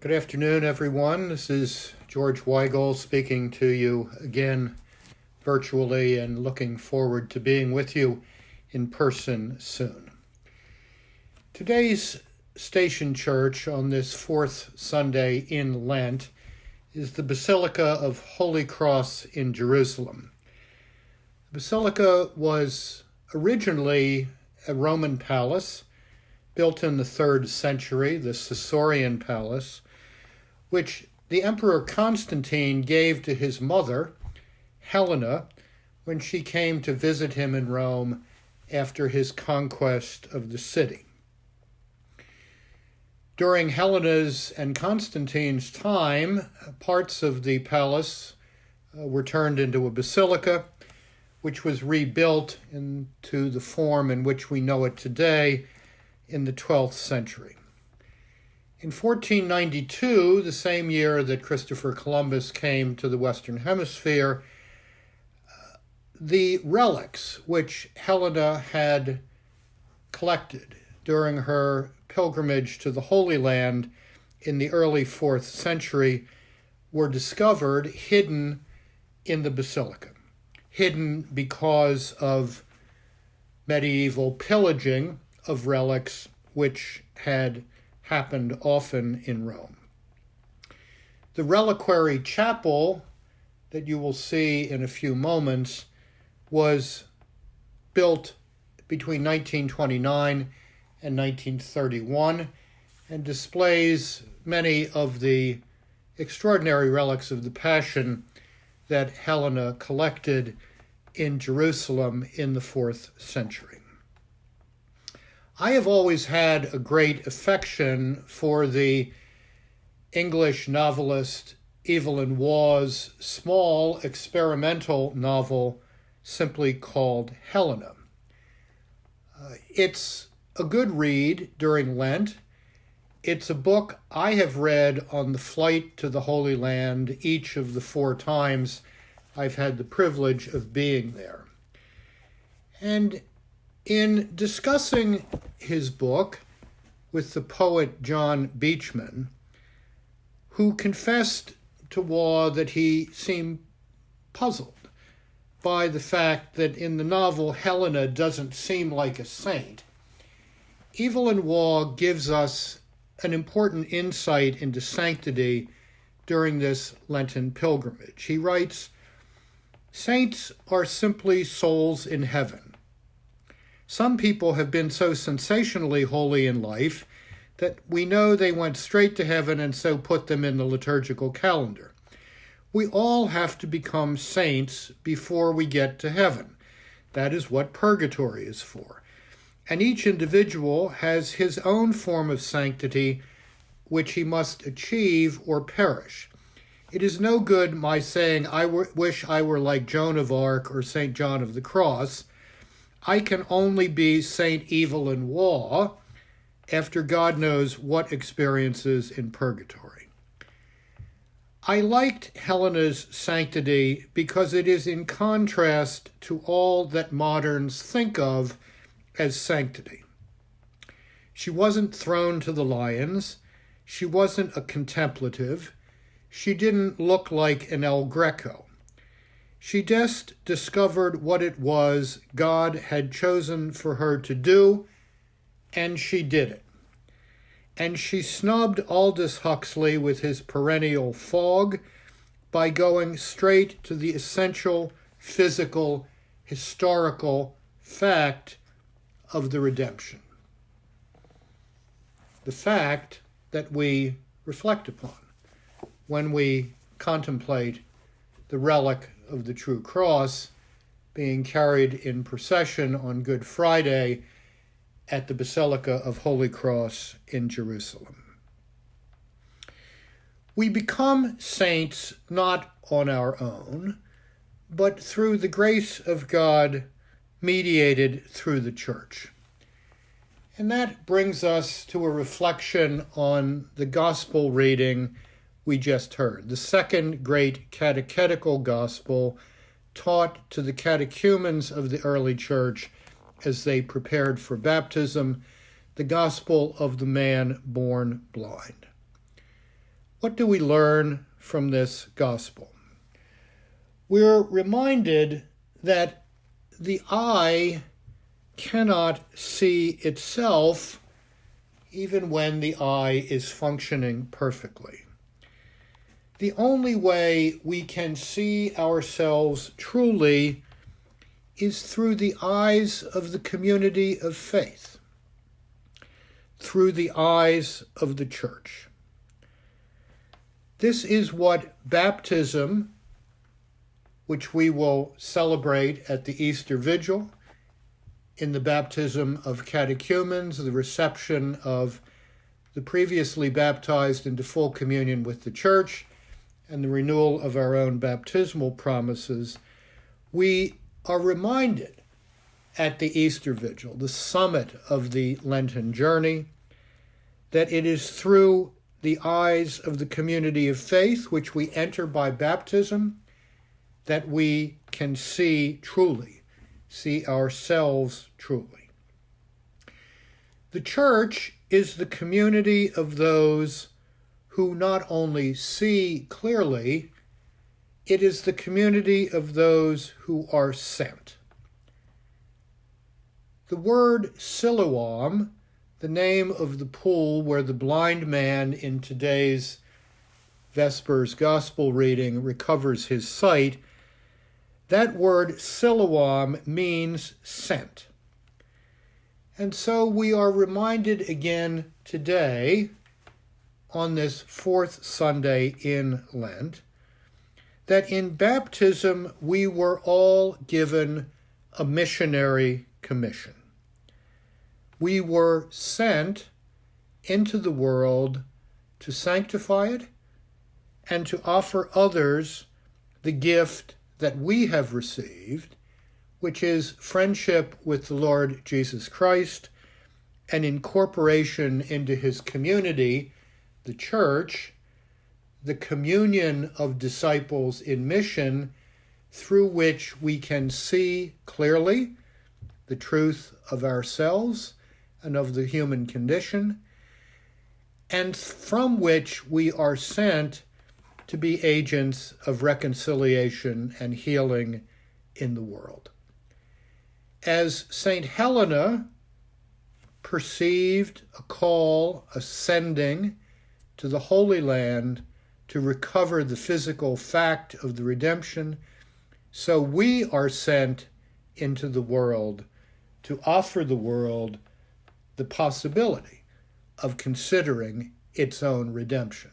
Good afternoon, everyone. This is George Weigel speaking to you again virtually and looking forward to being with you in person soon. Today's station church on this fourth Sunday in Lent is the Basilica of Holy Cross in Jerusalem. The basilica was originally a Roman palace built in the 3rd century, the Caesarean Palace, which the Emperor Constantine gave to his mother, Helena, when she came to visit him in Rome after his conquest of the city. During Helena's and Constantine's time, parts of the palace were turned into a basilica, which was rebuilt into the form in which we know it today in the 12th century. In 1492, the same year that Christopher Columbus came to the Western Hemisphere, the relics which Helena had collected during her pilgrimage to the Holy Land in the early 4th century were discovered hidden in the basilica, hidden because of medieval pillaging of relics which had happened often in Rome. The reliquary chapel that you will see in a few moments was built between 1929 and 1931 and displays many of the extraordinary relics of the Passion that Helena collected in Jerusalem in the 4th century. I have always had a great affection for the English novelist Evelyn Waugh's small experimental novel simply called Helena. It's a good read during Lent. It's a book I have read on the flight to the Holy Land each of the 4 times I've had the privilege of being there. And in discussing his book with the poet John Beachman, who confessed to Waugh that he seemed puzzled by the fact that in the novel Helena doesn't seem like a saint, Evelyn Waugh gives us an important insight into sanctity during this Lenten pilgrimage. He writes, "Saints are simply souls in heaven. Some people have been so sensationally holy in life that we know they went straight to heaven and so put them in the liturgical calendar. We all have to become saints before we get to heaven. That is what purgatory is for. And each individual has his own form of sanctity which he must achieve or perish. It is no good my saying, I wish I were like Joan of Arc or St. John of the Cross. I can only be St. Evelyn Waugh after God knows what experiences in purgatory." I liked Helena's sanctity because it is in contrast to all that moderns think of as sanctity. She wasn't thrown to the lions. She wasn't a contemplative. She didn't look like an El Greco. She just discovered what it was God had chosen for her to do, and she did it. And she snubbed Aldous Huxley with his perennial fog by going straight to the essential, physical, historical fact of the redemption. The fact that we reflect upon when we contemplate the relic of the true cross being carried in procession on Good Friday at the Basilica of Holy Cross in Jerusalem. We become saints not on our own, but through the grace of God mediated through the Church. And that brings us to a reflection on the gospel reading we just heard, the second great catechetical gospel taught to the catechumens of the early church as they prepared for baptism, the gospel of the man born blind. What do we learn from this gospel? We're reminded that the eye cannot see itself even when the eye is functioning perfectly. The only way we can see ourselves truly is through the eyes of the community of faith, through the eyes of the church. This is what baptism, which we will celebrate at the Easter Vigil, in the baptism of catechumens, the reception of the previously baptized into full communion with the church, and the renewal of our own baptismal promises, we are reminded at the Easter Vigil, the summit of the Lenten journey, that it is through the eyes of the community of faith, which we enter by baptism, that we can see truly, see ourselves truly. The church is the community of those who not only see clearly, it is the community of those who are sent. The word Siloam, the name of the pool where the blind man in today's Vespers Gospel reading recovers his sight, that word Siloam means sent. And so we are reminded again today, on this fourth Sunday in Lent, that in baptism we were all given a missionary commission. We were sent into the world to sanctify it and to offer others the gift that we have received, which is friendship with the Lord Jesus Christ and incorporation into his community, the church, the communion of disciples in mission, through which we can see clearly the truth of ourselves and of the human condition, and from which we are sent to be agents of reconciliation and healing in the world. As St. Helena perceived a call, a sending to the Holy Land to recover the physical fact of the redemption, so we are sent into the world to offer the world the possibility of considering its own redemption.